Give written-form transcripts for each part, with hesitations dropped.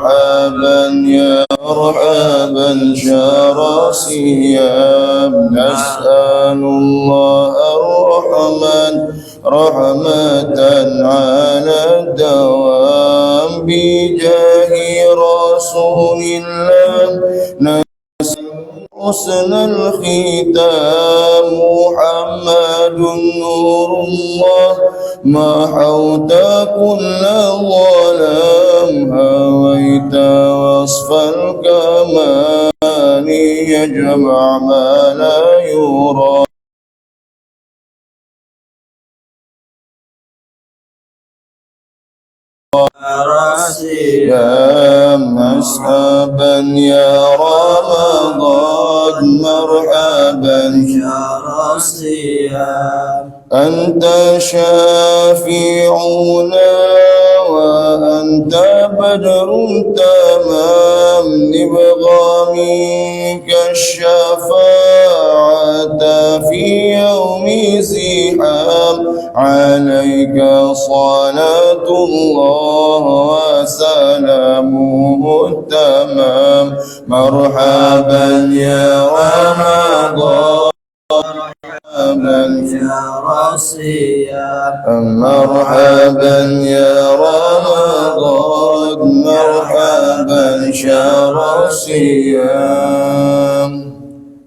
مرحبا يا مرحبا شهر صيام نسأل الله الرحمن رحمة على الدوام بجاه رسول الله حسن الختام محمد نور الله ما حوت كل ظلام هويت وصف الكمال يجمع ما لا يرى يا مرحبا يا رمضان مرحبا شهر الصيام أنت شافعنا وأنت بدر تمام نبغى منك الشفاعة في يوم زحام عليك صلاة الله وسلامه التمام مرحبا يا رمضان مرحبا يا الصيام مرحبا يا رمضان مرحبا شهر الصيام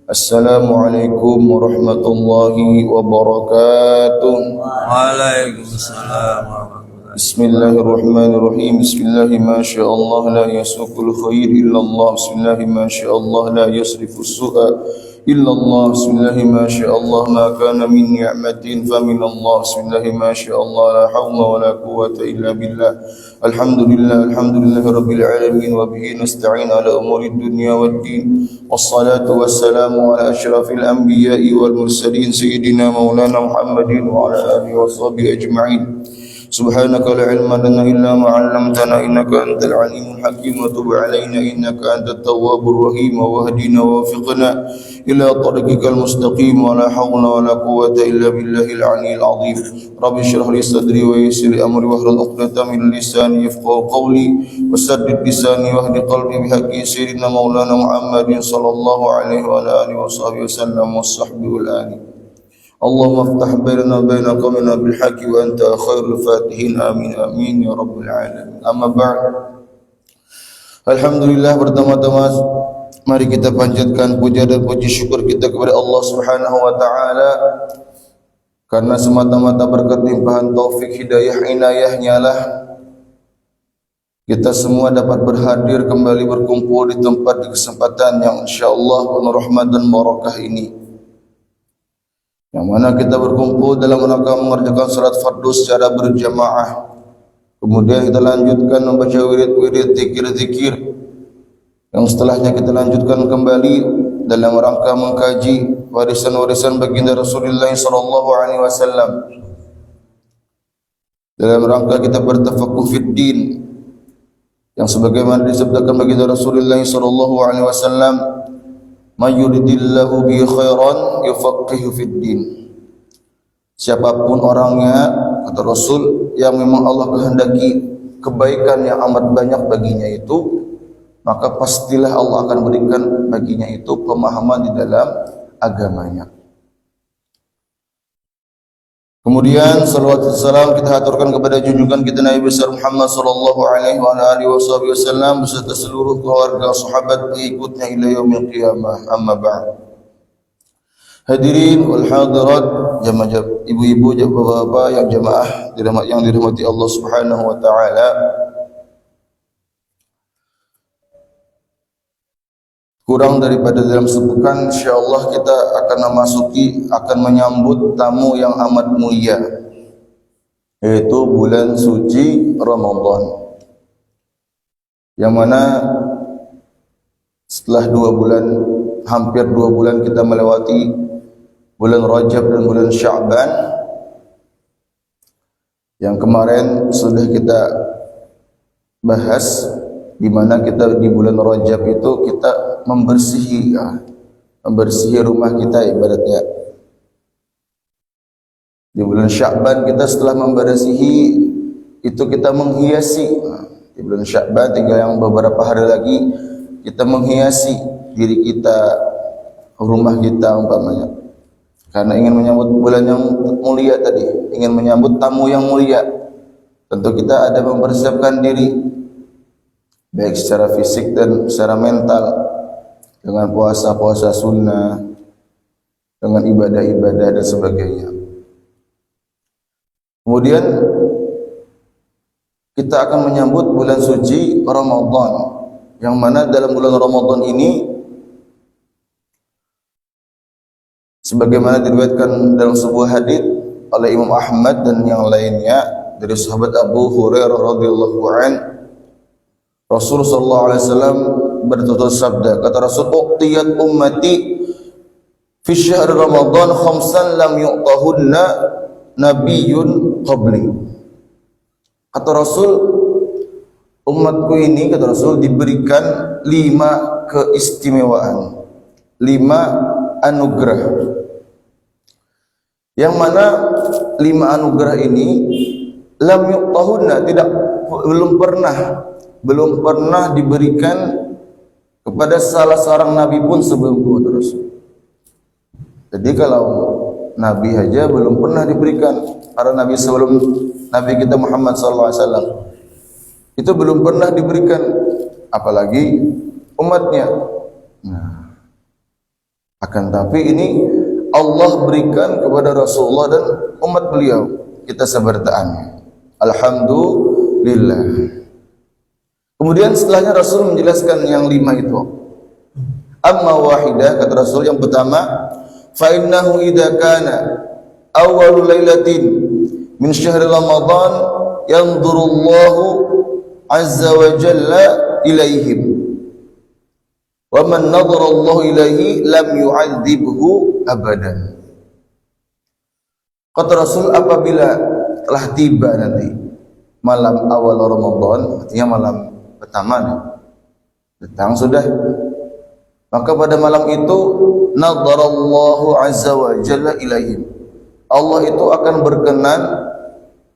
Assalamualaikum warahmatullahi wabarakatuh. Waalaikumsalam warahmatullahi. Bismillahirrahmanirrahim. Bismillahi ma sya'allah la yasukul khair illallah. Bismillahi ma sya'allah la yasrifu su'a illallah. Bismillahi ma sya'allah ma kana min ni'matin fa min Allah. Bismillahi ma sya'allah la hawla wa la quwwata illa billah. Alhamdulillah rabbil alamin wa bihi nasta'in ala umuri dunya waddin. Wassalatu wassalamu ala asyrafil anbiya'i wal mursalin sayyidina maulana Muhammadin wa ala alihi wa sahbihi ajma'in. Subhanaka la ilma lana illa ma 'allamtana innaka antal alimul hakim wa tub 'alaina innaka antat tawwabur rahim wa wahdina wa waffiqna ila tariqikal mustaqim wa la hawla wa la quwwata illa billahil 'aliyyil 'azim. Rabbi shrah li sadri wa yassir li amri wahlul 'uqdatam min lisani yafqahu qawli wasaddid lisani wahdi qalbi bihaqqi sayyidina maulana Muhammadin sallallahu alaihi wa ala alihi wa sahbihi wasallam was-sahbihi wal ali. Allahumma aftah bainana wa baina qaumina bil haqqi wa anta khairul fatihin amin amin ya rabbal alamin. Amma ba'd. Alhamdulillah, pertama-tama mari kita panjatkan puja dan puji syukur kita kepada Allah Subhanahu wa taala karena semata-mata berkat limpahan taufik hidayah inayahnya lah kita semua dapat berhadir kembali berkumpul di tempat di kesempatan yang insyaallah penuh rahmat dan barakah ini. Yang mana kita berkumpul dalam rangka mengerjakan salat fardu secara berjamaah. Kemudian kita lanjutkan membaca wirid-wirid, zikir-zikir. Yang setelahnya kita lanjutkan kembali dalam rangka mengkaji warisan-warisan baginda Rasulullah sallallahu alaihi wasallam. Dalam rangka kita bertafaqquh fid din. Yang sebagaimana disebutkan baginda Rasulullah sallallahu alaihi wasallam, "May yuridillahu bi khairan yufaqihu fid din." Siapapun orangnya, kata Rasul, yang memang Allah kehendaki kebaikan yang amat banyak baginya itu, maka pastilah Allah akan berikan baginya itu pemahaman di dalam agamanya. Kemudian salawat dan salam kita haturkan kepada junjungan kita Nabi besar Muhammad sallallahu alaihi wa alihi wasallam beserta seluruh keluarga sahabat pengikutnya ila yaumil qiyamah. Amma ba'd. Hadirin wal hadirat, jamaah ibu-ibu, bapak-bapak yang jamaah yang dirahmati Allah Subhanahu wa taala. Kurang daripada dalam sepekan insyaallah kita akan menyambut tamu yang amat mulia, yaitu bulan suci Ramadan, yang mana setelah hampir 2 bulan kita melewati bulan Rajab dan bulan Sya'ban. Yang kemarin sudah kita bahas di mana kita di bulan Rajab itu kita membersihi rumah kita ibaratnya. Di bulan Sya'ban kita setelah membersihi itu kita menghiasi di bulan Sya'ban tinggal yang beberapa hari lagi kita menghiasi diri kita, rumah kita umpamanya, karena ingin menyambut bulan yang mulia tadi, ingin menyambut tamu yang mulia. Tentu kita ada mempersiapkan diri baik secara fisik dan secara mental, dengan puasa-puasa sunnah, dengan ibadah-ibadah dan sebagainya. Kemudian kita akan menyambut bulan suci Ramadan, yang mana dalam bulan Ramadan ini sebagaimana diriwayatkan dalam sebuah hadis oleh Imam Ahmad dan yang lainnya dari sahabat Abu Hurairah radhiyallahu anhu, Rasulullah sallallahu alaihi wasallam bertutur sabda, kata Rasul, uqtiyat ummati fi syahr Ramadan khamsan lam yu'tahunna nabiyyun qabli. Kata Rasul, umatku ini, kata Rasul, diberikan 5 keistimewaan, 5 anugerah, yang mana 5 anugerah ini lam yu'tahunna, belum pernah diberikan kepada salah seorang nabi pun sebelumku, kata Rasul. Jadi kalau nabi aja belum pernah diberikan, para nabi sebelum Nabi kita Muhammad sallallahu alaihi wasallam itu belum pernah diberikan, apalagi umatnya. Nah, akan tapi ini Allah berikan kepada Rasulullah dan umat beliau, kita sebertaannya. Alhamdulillah. Kemudian setelahnya Rasul menjelaskan yang 5 itu. Amma wahidah, kata Rasul, yang pertama, fa innahu idza kana awwalul lailatin min syahr Ramadan yanzurullahu azza wa jalla ilaihim wa man nadhara Allah ilaihi lam yu'adzibhu abadan. Kata Rasul, apabila telah tiba nanti malam awal Ramadan, artinya malam pertama nih, datang sudah, maka pada malam itu nadharallahu azza wa jalla ilaihim, Allah itu akan berkenan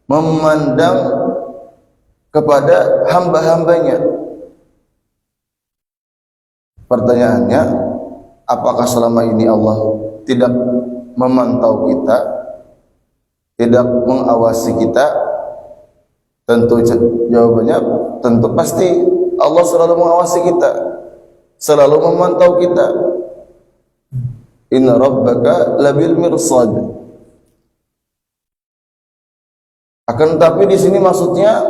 memandang kepada hamba-hambanya. Pertanyaannya, apakah selama ini Allah tidak memantau kita, tidak mengawasi kita? Tentu jawabannya tentu pasti Allah selalu mengawasi kita, selalu memantau kita. Inna rabbaka labil mirsad. Akan tetapi di sini maksudnya,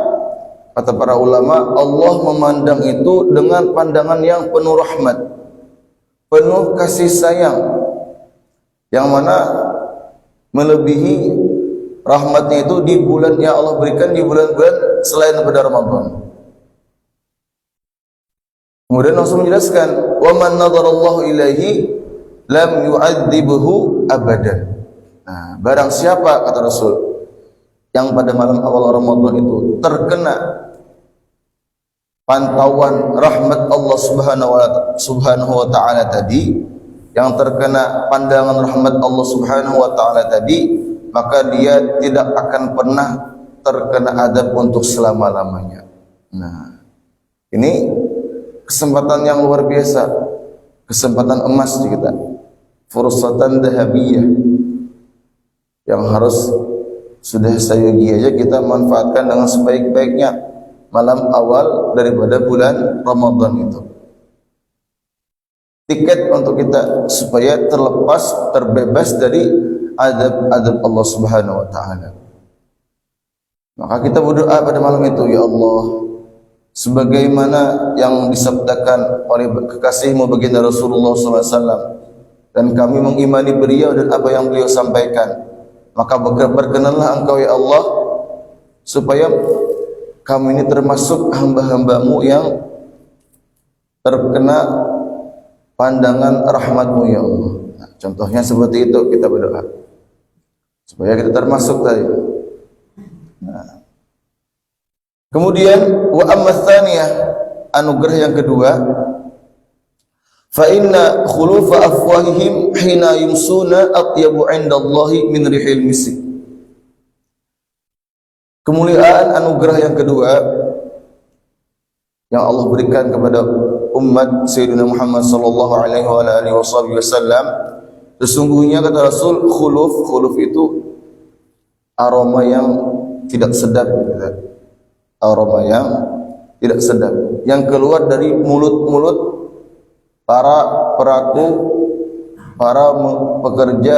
kata para ulama, Allah memandang itu dengan pandangan yang penuh rahmat, penuh kasih sayang, yang mana melebihi rahmatnya itu di bulan yang Allah berikan di bulan-bulan selain daripada Ramadan. Kemudian Rasul menjelaskan, wa man nadharallahu ilaihi lam yu'adzibhu abadan. Nah, barang siapa, kata Rasul, yang pada malam awal Ramadan itu terkena pantauan rahmat Allah subhanahu wa ta'ala tadi, yang terkena pandangan rahmat Allah subhanahu wa ta'ala tadi, maka dia tidak akan pernah terkena adab untuk selama-lamanya. Nah, ini kesempatan yang luar biasa, kesempatan emas di kita, fursatan dahabiyah, yang harus sudah sayugi aja kita manfaatkan dengan sebaik-baiknya malam awal daripada bulan Ramadan itu. Tiket untuk kita supaya terlepas, terbebas dari adab Allah subhanahu wa ta'ala. Maka kita berdoa pada malam itu, ya Allah, sebagaimana yang disabdakan oleh kekasihmu baginda Rasulullah SAW, dan kami mengimani beliau dan apa yang beliau sampaikan, maka berkenanlah Engkau ya Allah supaya kami ini termasuk hamba-hambamu yang terkena pandangan rahmat-Mu ya Allah. Nah, contohnya seperti itu kita berdoa supaya kita termasuk tadi. Nah, kemudian wa amma tsaniyah, anugerah yang kedua, fa inna khulufa afwahihim hina yumsuna atyabu 'indallahi min rihil misk. Kemuliaan anugerah yang kedua, yang Allah berikan kepada umat Sayyidina Muhammad sallallahu alaihi wasallam. Sesungguhnya kata Rasul, khuluf itu aroma yang tidak sedap, aroma yang tidak sedap yang keluar dari mulut-mulut para peraku, para pekerja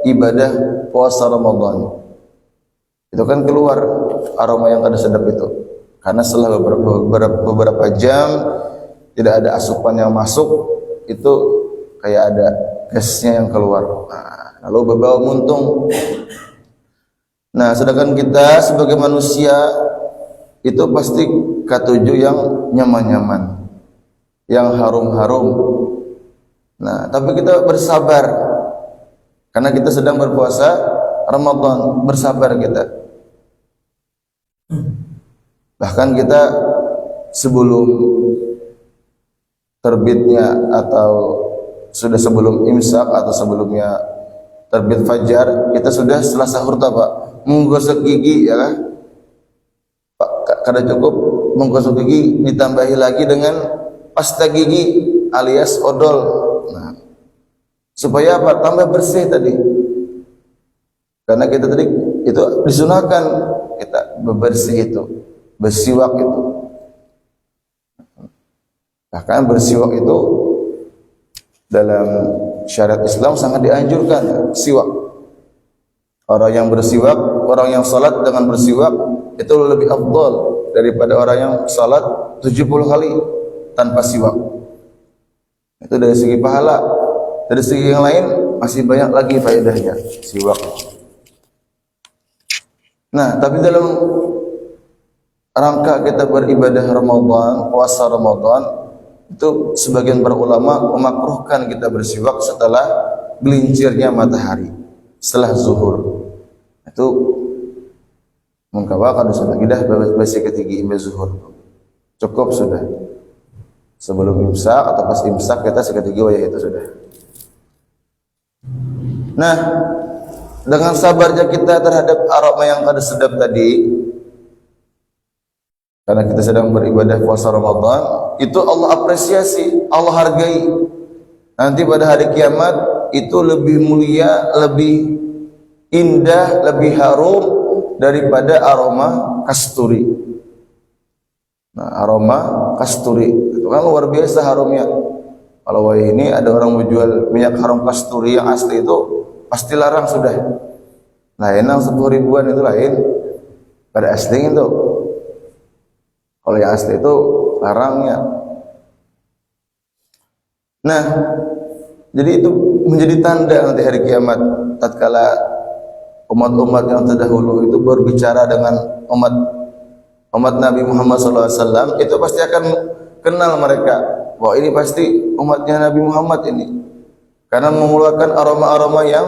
ibadah puasa Ramadan. Itu kan keluar aroma yang kada sedap itu, karena setelah beberapa jam tidak ada asupan yang masuk, itu kayak ada gasnya yang keluar, lalu berbau muntung. Nah, sedangkan kita sebagai manusia itu pasti katuju yang nyaman-nyaman, yang harum-harum. Nah, tapi kita bersabar karena kita sedang berpuasa Ramadan, bersabar kita. Bahkan kita sebelum terbitnya atau sudah sebelum imsak atau sebelumnya terbit fajar, kita sudah setelah sahur Pak menggosok gigi, ya kan? Pak, kada cukup menggosok gigi, ditambahi lagi dengan pasta gigi alias odol. Nah, supaya apa? Tambah bersih tadi. Karena kita tadi itu disunahkan kita bebersih itu, bersiwak itu. Bahkan bersiwak itu dalam syariat Islam sangat dianjurkan, siwak. Orang yang bersiwak, orang yang salat dengan bersiwak itu lebih afdal daripada orang yang salat 70 kali tanpa siwak. Itu dari segi pahala. Dari segi yang lain masih banyak lagi faedahnya siwak. Nah, tapi dalam rangka kita beribadah Ramadan, puasa Ramadan, itu sebagian para ulama memakruhkan kita bersiwak setelah gelincirnya matahari, setelah zuhur. Itu mengkawa kada usah lagi dah basi ketigi imbe zuhur. Cukup sudah. Sebelum imsak atau pas imsak kita seketigi wayah itu sudah. Nah, dengan sabarnya kita terhadap aroma yang kada sedap tadi, karena kita sedang beribadah puasa Ramadan, itu Allah apresiasi, Allah hargai. Nanti pada hari kiamat itu lebih mulia, lebih indah, lebih harum daripada aroma kasturi. Nah, aroma kasturi itu kan luar biasa harumnya. Kalau ini ada orang menjual minyak harum kasturi yang asli itu pasti larang sudah. Lain yang 10 ribuan itu lain pada asli itu. Kalau yang asli itu larangnya. Nah, jadi itu menjadi tanda nanti hari kiamat tatkala umat-umat yang terdahulu itu berbicara dengan umat Nabi Muhammad SAW, itu pasti akan kenal mereka bahwa ini pasti umatnya Nabi Muhammad ini, karena mengeluarkan aroma-aroma yang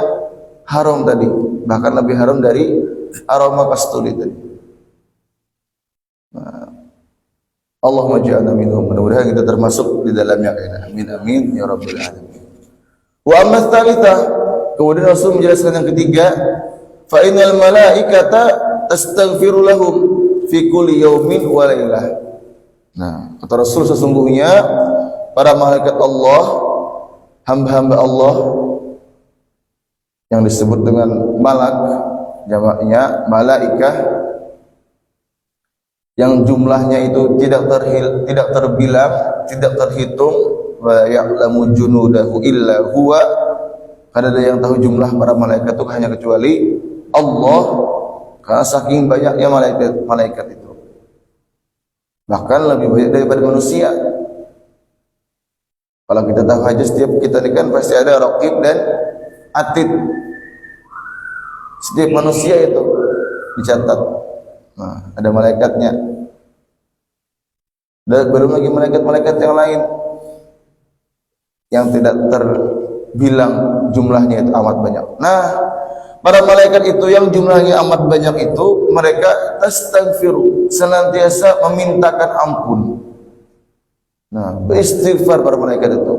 harum tadi, bahkan lebih harum dari aroma kasturi tadi. Nah, Allahumma ja'alna minhum, mudah-mudahan kita termasuk di dalamnya. Amin amin ya rabbil alamin. Wa amma tsalitsah, kemudian Rasul menjelaskan yang ketiga, fa innal malaikata tastaghfiru lahum fi kulli yaumin wa lailah. Nah, kata Rasul, sesungguhnya para malaikat Allah, hamba-hamba Allah yang disebut dengan malak, jamaknya malaikah, yang jumlahnya itu tidak terbilang, tidak terhitung, wa ya'lamu junudahu illa huwa, karena ada yang tahu jumlah para malaikat itu hanya kecuali Allah, karena saking banyaknya malaikat itu, bahkan lebih banyak daripada manusia. Kalau kita tahu aja setiap kita ini kan pasti ada raqib dan atid. Setiap manusia itu dicatat. Nah, ada malaikatnya. Dan belum lagi malaikat-malaikat yang lain yang tidak terbilang jumlahnya itu amat banyak. Nah, para malaikat itu yang jumlahnya amat banyak itu, mereka tastaghfiru, senantiasa memintakan ampun. Nah, beristighfar para malaikat itu.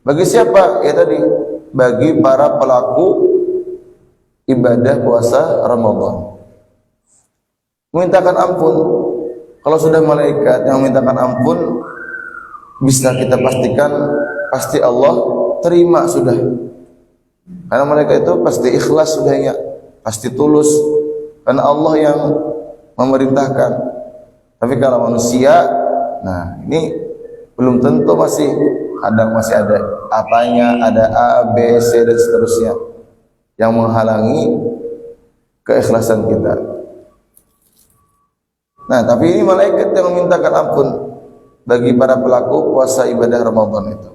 Bagi siapa? Ya tadi, bagi para pelaku ibadah puasa Ramadan. Memintakan ampun. Kalau sudah malaikat yang memintakan ampun, bisa kita pastikan pasti Allah terima sudah. Karena malaikat itu pasti ikhlas sudahnya, pasti tulus. Karena Allah yang memerintahkan. Tapi kalau manusia, nah ini belum tentu, masih kadang masih ada apanya, ada A, B, C dan seterusnya yang menghalangi keikhlasan kita. Nah, tapi ini malaikat yang memintakan ampun bagi para pelaku puasa ibadah Ramadan itu.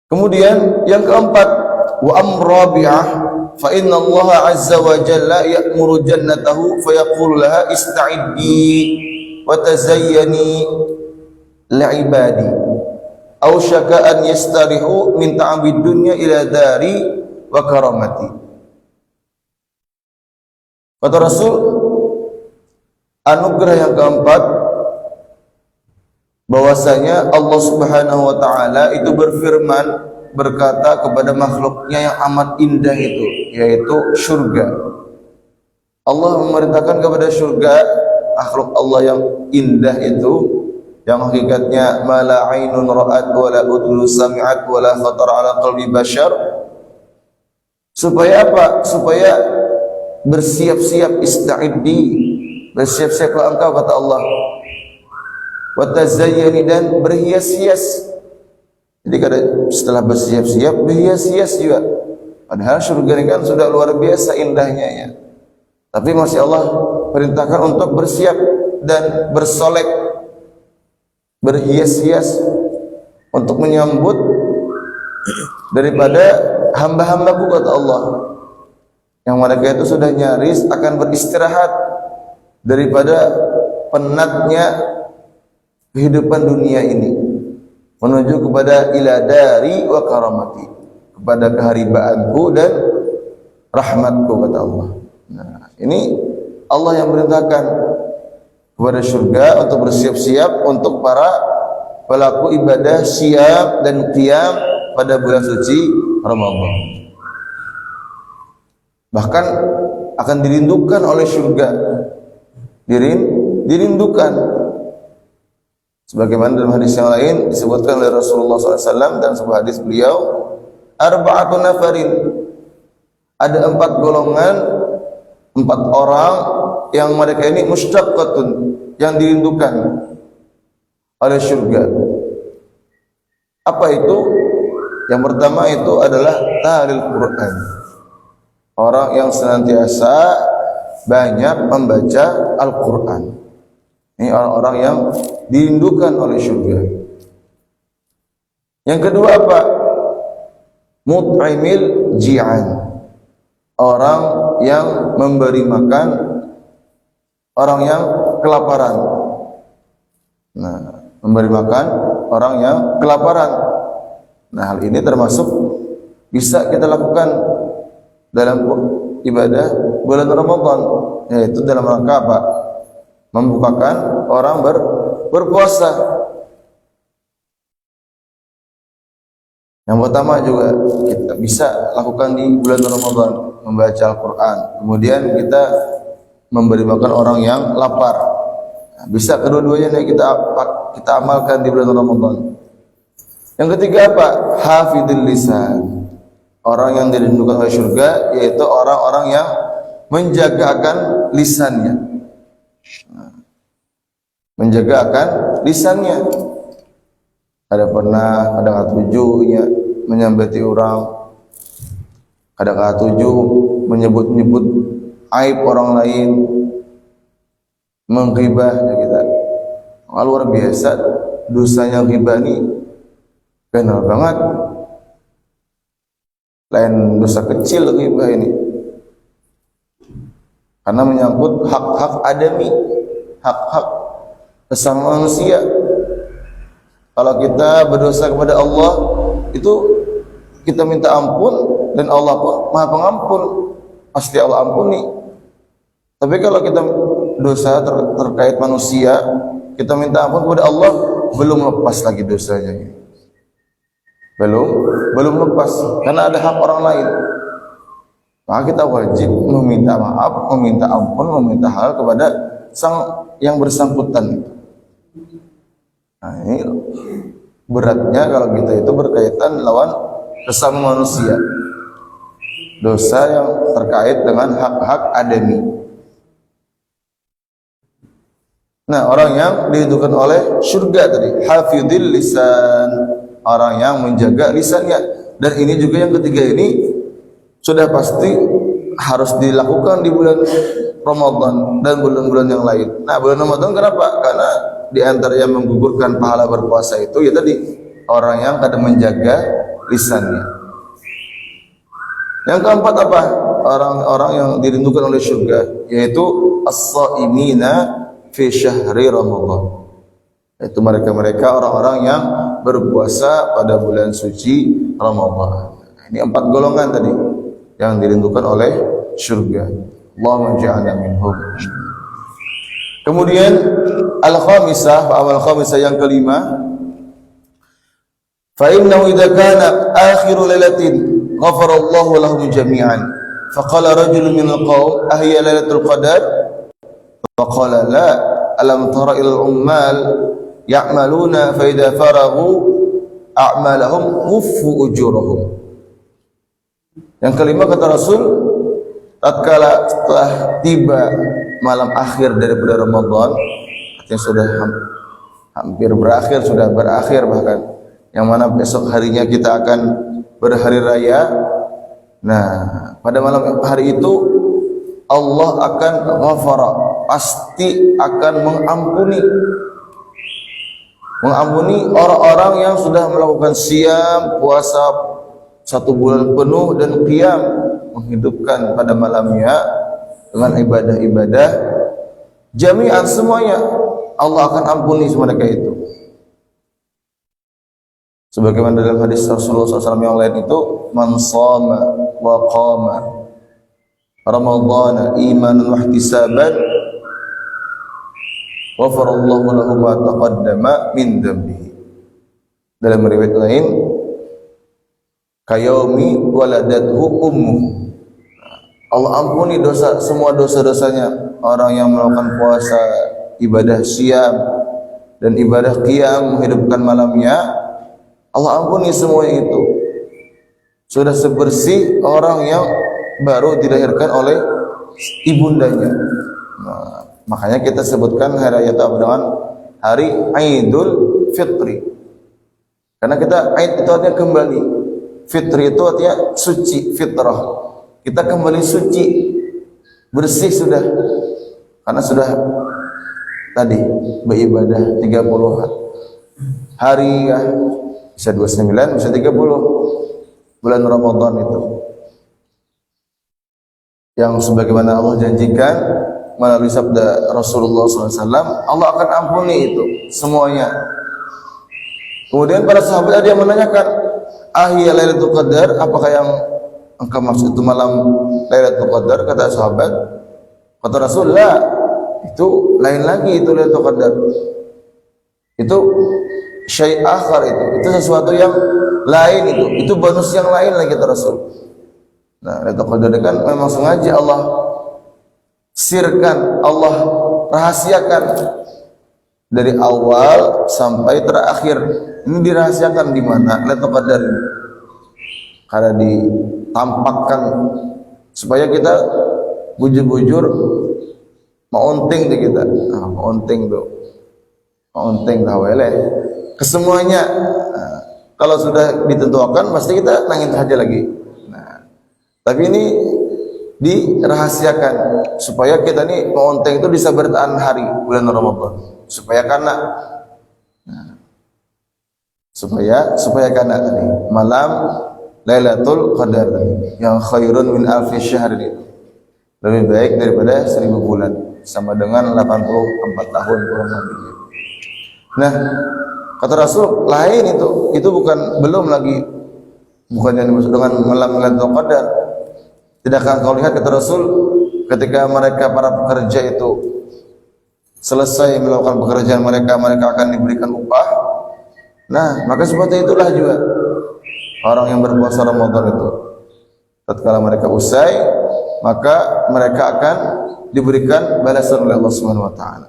Kemudian yang keempat, wa amrabi'ah fa inna Allah azza wa jalla ya'muru jannatahu fa yaqulu laha ista'iddi wa tazayyani li'ibadi aw syaka an yastarihu min ta'abid dunya ila dari wa karamati. Kata Rasul, anugerah yang keempat bahwasanya Allah Subhanahu wa taala itu berfirman, berkata kepada makhluknya yang amat indah itu, yaitu surga. Allah memerintahkan kepada surga, makhluk Allah yang indah itu, yang hakikatnya ma la ainun ra'at wa la udhun sami'at wa la khatar ala qalbi bashar. Supaya apa? Supaya bersiap-siap, ista'iddi, bersiap-siaplah engkau, kata Allah, wa tazayyani, dan berhias-hias. Jadi setelah bersiap-siap, berhias-hias juga. Padahal surga ini kan sudah luar biasa indahnya ya. Tapi masih Allah perintahkan untuk bersiap dan bersolek, berhias-hias untuk menyambut daripada hamba-hambaku, kata Allah, yang mereka itu sudah nyaris akan beristirahat daripada penatnya kehidupan dunia ini, menuju kepada ila dari wa karamati, kepada keharibaanku dan rahmatku, kata Allah. Nah, ini Allah yang merintahkan kepada surga untuk bersiap-siap untuk para pelaku ibadah siap dan qiyam pada bulan suci Ramadan. Bahkan akan dirindukan oleh surga, dirindukan. Sebagaimana dalam hadis yang lain disebutkan oleh Rasulullah SAW, dan sebuah hadis beliau, arba'atun nafarin, ada 4 golongan, 4 orang yang mereka ini musyaqqatun, yang dirindukan oleh surga. Apa itu? Yang pertama itu adalah talil Quran, orang yang senantiasa banyak membaca Al-Quran. Ini orang-orang yang dirindukan oleh surga. Yang kedua apa? Mut'imil ji'an, orang yang memberi makan orang yang kelaparan. Nah, memberi makan orang yang kelaparan. Nah, hal ini termasuk bisa kita lakukan dalam ibadah bulan Ramadan, yaitu dalam rangka apa? Membukakan orang berpuasa. Yang pertama juga kita bisa lakukan di bulan Ramadan, membaca Al-Quran. Kemudian kita memberi makan orang yang lapar. Nah, bisa kedua-duanya nih kita amalkan di bulan Ramadan. Yang ketiga apa? Hafidhil lisan, orang yang dirindukan oleh surga, yaitu orang-orang yang menjaga akan lisannya. Menjaga akan lisannya. Ada katujuhnya menyambati orang, ada katujuh menyebut-nyebut aib orang lain, menghibah kita. Luar biasa dosanya ghibah ini, benar banget. Lain dosa kecil ghibah ini, karena menyangkut hak-hak adami, hak-hak sesama manusia. Kalau kita berdosa kepada Allah, itu kita minta ampun, dan Allah pun Maha Pengampun, pasti Allah ampuni. Tapi kalau kita dosa terkait manusia, kita minta ampun kepada Allah, belum lepas lagi dosanya. Belum lepas, karena ada hak orang lain. maka kita wajib meminta maaf, meminta ampun, meminta halal kepada sang yang bersangkutan. Nah, ini beratnya kalau kita itu berkaitan lawan sesama manusia, dosa yang terkait dengan hak-hak adami. Nah, orang yang dihidukan oleh surga tadi, hafidhil lisan, orang yang menjaga lisannya. Dan ini juga yang ketiga ini sudah pasti harus dilakukan di bulan Ramadan dan bulan-bulan yang lain. Nah, bulan Ramadan kenapa? Karena di antara yang menggugurkan pahala berpuasa itu ya tadi orang yang kadang menjaga lisannya. Yang keempat apa? Orang-orang yang dirindukan oleh surga, yaitu as-shaimina fi syahri Ramadan. Itu mereka-mereka orang-orang yang berpuasa pada bulan suci Ramadan. Ini 4 golongan tadi yang dirindukan oleh surga. Allahumma ja'alna minhum. Kemudian al-khamisah, amal khamisah yang kelima, fa innahu idza kana akhiru lailatin ghafara Allahu lahum jami'an. Faqala rajulun min al-qaum ahiya lailatul qadar? Faqala la, alam tara ila al-ummal ya'maluna fa idza faraghu a'malahum wuffu ujurahum. Yang kelima kata Rasul, tatkala setelah tiba malam akhir daripada Ramadan, artinya sudah hampir berakhir, sudah berakhir bahkan, yang mana besok harinya kita akan berhari raya. Nah, pada malam hari itu Allah akan ghafara, pasti akan mengampuni orang-orang yang sudah melakukan siam, puasa 1 bulan penuh dan qiyam, menghidupkan pada malamnya dengan ibadah-ibadah jami'an semuanya. Allah akan ampuni mereka itu. Sebagaimana dalam hadis Rasulullah SAW yang lain itu, man shama wa qama Ramadhana imanan wa ihtisaban ghafarallahu lahu ma taqaddama min dhanbihi. Dalam riwayat lain, kayaumi waladathu ummuh. Allah ampuni semua dosa-dosanya orang yang melakukan puasa, ibadah siam dan ibadah qiyam, menghidupkan malamnya. Allah ampuni semua itu. Sudah sebersih orang yang baru dilahirkan oleh ibundanya. Nah, makanya kita sebutkan hari raya apa dengan hari Idul Fitri. Karena kita Aid itu artinya kembali. Fitri itu artinya suci, fitrah. Kita kembali suci, bersih sudah. Karena sudah tadi beribadah 30 hari ya, bisa 29, bisa 30 bulan Ramadan itu. Yang sebagaimana Allah janjikan melalui sabda Rasulullah SAW, Allah akan ampuni itu semuanya. Kemudian para sahabat ada yang menanyakan, ahya Lailatul Qadar, apakah yang engkau maksud itu malam Lailatul Qadar? Kata sahabat, kata Rasulullah, itu lain lagi, itu Lailatul Qadar. Itu syai' akhar, itu sesuatu yang lain, itu bonus yang lain lagi kata Rasul. Nah, Lailatul Qadar kan memang sengaja Allah sirkan, Allah rahasiakan dari awal sampai terakhir. Ini dirahasiakan di mana Lailatul Qadar ini? Karena ditampakkan supaya kita bujur-bujur maunting di kita. Nah, maunting tuh. Maunting dah wele. Kesemuanya. Nah, kalau sudah ditentukan pasti kita nangin saja lagi. Nah, tapi ini dirahasiakan supaya kita nih maunting itu bisa bertahan hari bulan Ramadan. Supaya karena supaya karena tadi malam Lailatul Qadar yang khairun min alfi syahr, lebih baik daripada 1000 bulan, sama dengan 84 tahun kurang lebih. Nah, kata Rasul lain itu bukan, belum lagi, bukan yang dimaksud dengan malam Lailatul Qadar. Tidakkah kau lihat, kata Rasul, ketika mereka para pekerja itu selesai melakukan pekerjaan mereka akan diberikan upah. Nah, maka seperti itulah juga orang yang berpuasa Ramadan itu. Tatkala mereka usai, maka mereka akan diberikan balasan oleh Allah Subhanahu wa taala.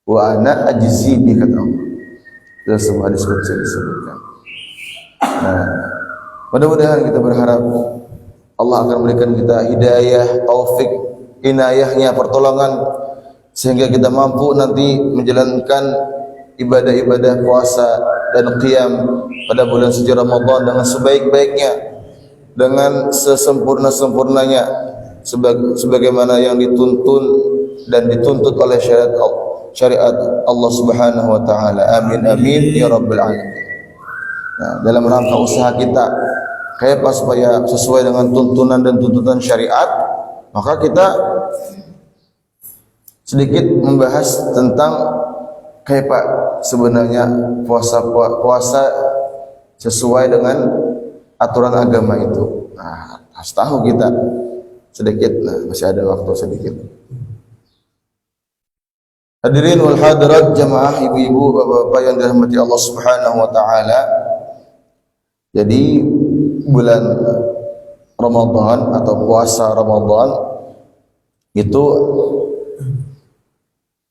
Wa ana ajzi bi, kata Allah. Dalam sebuah hadis qudsi disebutkan. Nah, mudah-mudahan kita berharap Allah akan memberikan kita hidayah, taufik, inayahnya, pertolongan, sehingga kita mampu nanti menjalankan ibadah-ibadah puasa dan qiyam pada bulan suci Ramadan dengan sebaik-baiknya, dengan sesempurna-sempurnanya, sebagaimana yang dituntun dan dituntut oleh syariat Allah Subhanahu wa taala. Amin amin ya rabbal alamin. Nah, dalam rangka usaha kita kayak apa supaya sesuai dengan tuntunan dan tuntutan syariat, maka kita sedikit membahas tentang kayak Pak sebenarnya puasa sesuai dengan aturan agama itu. Nah, harus tahu kita sedikit. Nah, masih ada waktu sedikit. Hadirin wal hadirat jamaah, ibu-ibu, bapak-bapak yang dirahmati Allah Subhanahu wa taala. Jadi bulan Ramadan atau puasa Ramadan itu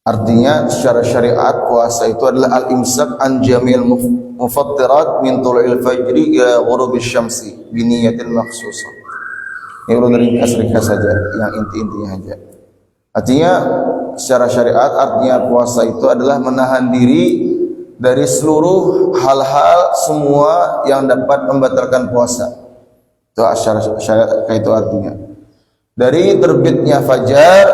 artinya secara syariat puasa itu adalah al-imsak an jamil mufattirat min tulu'il fajri ila ghurubish syamsi bi niyatin makhsusah. Ini urut ringkas saja, yang inti-intinya aja. Artinya secara syariat artinya puasa itu adalah menahan diri dari seluruh hal-hal semua yang dapat membatalkan puasa. Itu secara syariat itu artinya. Dari terbitnya fajar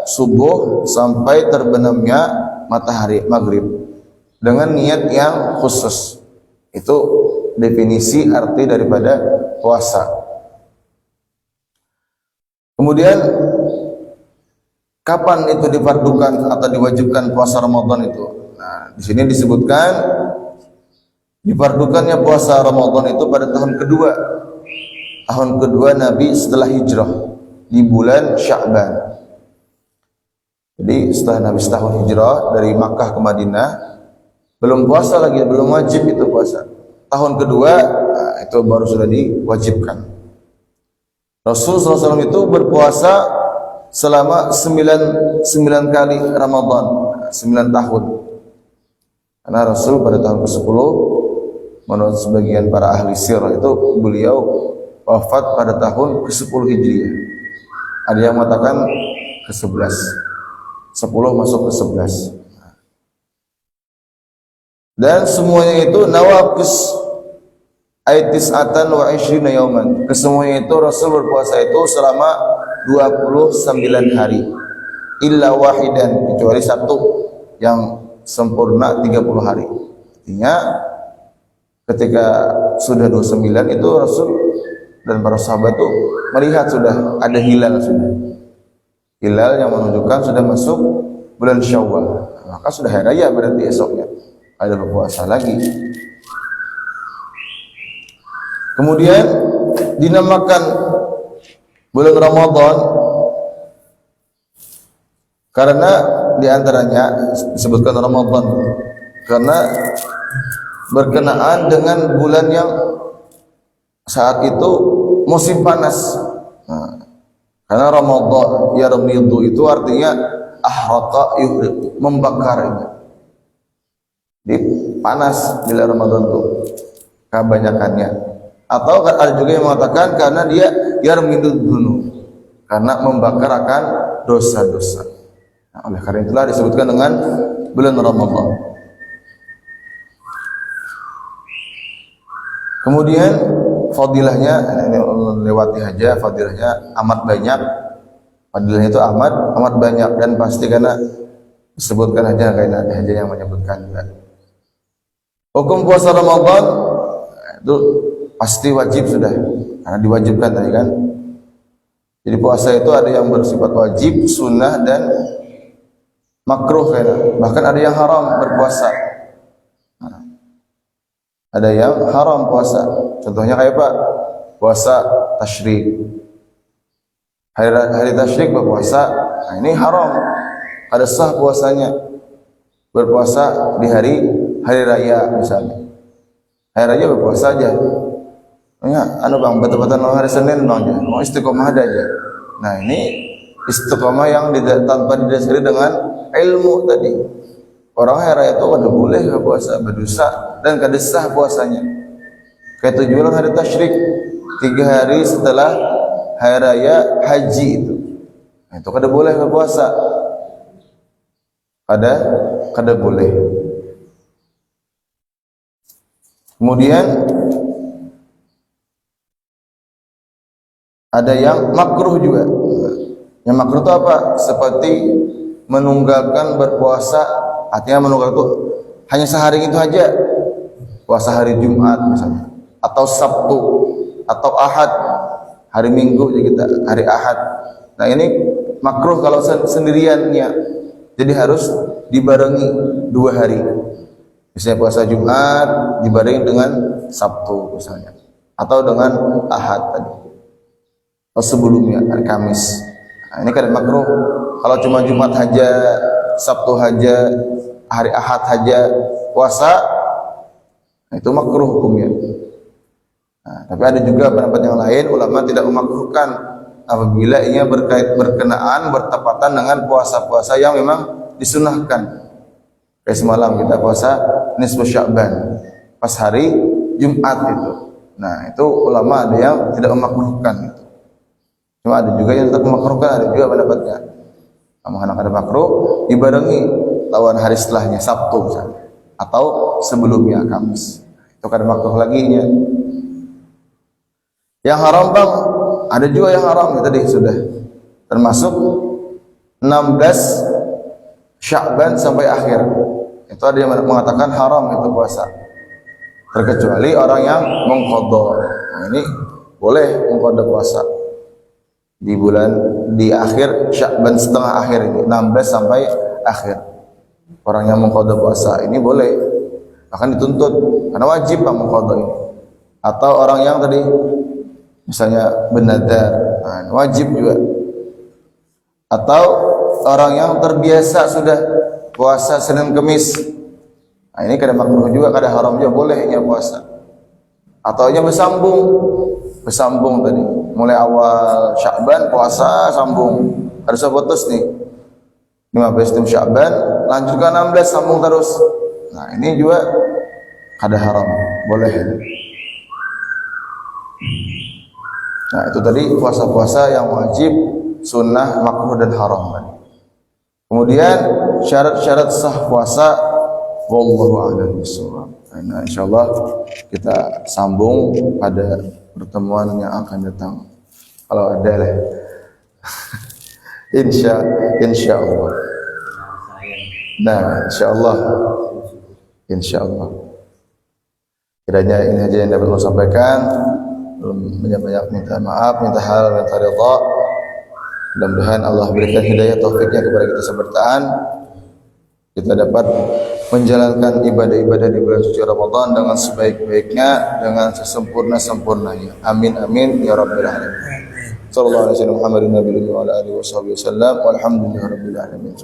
subuh sampai terbenamnya matahari maghrib dengan niat yang khusus. Itu definisi arti daripada puasa. Kemudian kapan itu difardukan atau diwajibkan puasa Ramadan itu? Nah, di sini disebutkan difardukannya puasa Ramadan itu pada tahun kedua. Tahun kedua Nabi setelah hijrah di bulan Sya'ban. Jadi setelah Nabi setahun hijrah dari Makkah ke Madinah, belum puasa lagi, belum wajib itu puasa. Tahun kedua, nah, itu baru sudah diwajibkan. Rasulullah SAW itu berpuasa selama 9 kali Ramadan, 9 tahun. Karena Rasul pada tahun ke-10 menurut sebagian para ahli sirah itu beliau wafat pada tahun ke-10 Hijriah. Ada yang mengatakan ke-11. 10 masuk ke-11. Dan semuanya itu nawaqis aitis'atan wa 20 yauman. Kesemuanya itu Rasul berpuasa itu selama 29 hari. Illa wahidan, kecuali satu yang sempurna 30 hari. Artinya ketika sudah 29 itu Rasul dan para sahabat itu melihat sudah ada hilal sudah. Hilal yang menunjukkan sudah masuk bulan Syawal. Maka sudah hari raya berarti esoknya ada berpuasa lagi. Kemudian dinamakan bulan Ramadan karena diantaranya disebutkan Ramadan karena berkenaan dengan bulan yang saat itu musim panas. Nah, karena Ramadan yarmidu itu artinya ahraqa yuhriq, membakar. Jadi panas bila Ramadan itu kebanyakannya. Atau ada juga yang mengatakan karena dia yarmidu dzunub, karena membakar akan dosa-dosa. Nah, oleh karena itulah disebutkan dengan bulan Ramadan. Kemudian fadilahnya ini lewati aja, fadilahnya amat banyak. Fadilahnya itu amat banyak dan pasti karena disebutkan aja karena ada aja yang menyebutkan. Hukum puasa Ramadan itu pasti wajib sudah karena diwajibkan tadi kan. Jadi puasa itu ada yang bersifat wajib, sunnah dan makruh kayaknya. Bahkan ada yang haram berpuasa. Ada yang haram puasa. Contohnya kayak Pak, puasa tasyrik. Hari tasyrik berpuasa, nah ini haram. Ada sah puasanya. Berpuasa di hari raya misalnya. Hari raya berpuasa aja. Ya, anu Bang, betul-betul hari Senin Bang, mau istiqomah ada aja. Nah, ini istiqomah yang tanpa didasari dengan ilmu tadi. Orang hari raya itu kada boleh puasa, berdosa dan kada sah puasanya. Kayak tujuan hari tasyrik 3 hari setelah hari raya haji itu. Nah, itu kada boleh puasa. Kada boleh. Kemudian ada yang makruh juga. Yang makruh itu apa? Seperti menunggalkan berpuasa, artinya menunggal itu hanya sehari itu aja. Puasa hari Jumat misalnya, atau Sabtu, atau Ahad, hari Minggu juga kita, hari Ahad. Nah, ini makruh kalau sendiriannya. Jadi harus dibarengi 2 hari. Misalnya puasa Jumat dibarengi dengan Sabtu misalnya, atau dengan Ahad tadi. Atau sebelumnya hari Kamis. Nah, ini kan makruh. Kalau cuma Jumat saja, Sabtu saja, hari Ahad saja puasa, nah, itu makruh hukumnya. Nah, tapi ada juga pendapat yang lain, ulama tidak memakruhkan apabila ia berkenaan bertepatan dengan puasa-puasa yang memang disunahkan. Kayak semalam kita puasa nisfu Sya'ban pas hari Jumat itu. Nah, itu ulama ada yang tidak memakruhkan itu. Cuma ada juga yang tetap memakruhkan, ada juga pendapatnya. Anak ada makruh dibarengi lawan hari setelahnya Sabtu misalnya, atau sebelumnya Kamis. Itu kada makruh laginya. Yang haram bang, ada juga yang haram ya tadi sudah. Termasuk 16 Sya'ban sampai akhir. Itu ada yang mengatakan haram itu puasa. Terkecuali orang yang mengqadha. Nah, ini boleh mengqadha puasa di akhir Sya'ban setengah akhir ini, 16 sampai akhir. Orang yang mengqadha puasa ini boleh, bahkan dituntut karena wajib mengqadha ini. Atau orang yang tadi misalnya bernadar, nah, wajib juga. Atau orang yang terbiasa sudah puasa Senin Kemis, nah, ini kada makruh juga, kada haram juga, bolehnya puasa. Atau nya bersambung tadi, mulai awal Sya'ban puasa sambung, harus putus nih 15 Sya'ban lanjutkan 16 sambung terus. Nah, ini juga kada haram, boleh. Nah, itu tadi puasa-puasa yang wajib, sunnah, makruh dan haram. Kemudian syarat-syarat sah puasa, wallahu a'lam bishawab. Nah, insyaallah kita sambung pada pertemuan yang akan datang. Kalau ada lah. Insyaallah. Nah, insyaallah. Kiranya ini aja yang dapat saya sampaikan. Banyak-banyak minta maaf, minta halal, minta ridha. Mudah-mudahan Allah berikan hidayah taufiknya kepada kita sebertaan. Kita dapat menjalankan ibadah-ibadah di bulan suci Ramadan dengan sebaik-baiknya, dengan sesempurna-sempurnanya. Amin amin ya rabbal alamin. Sallallahu alaihi wasallam Muhammadin nabiyyi wa ala alihi wasallam. Walhamdulillahirabbil alamin.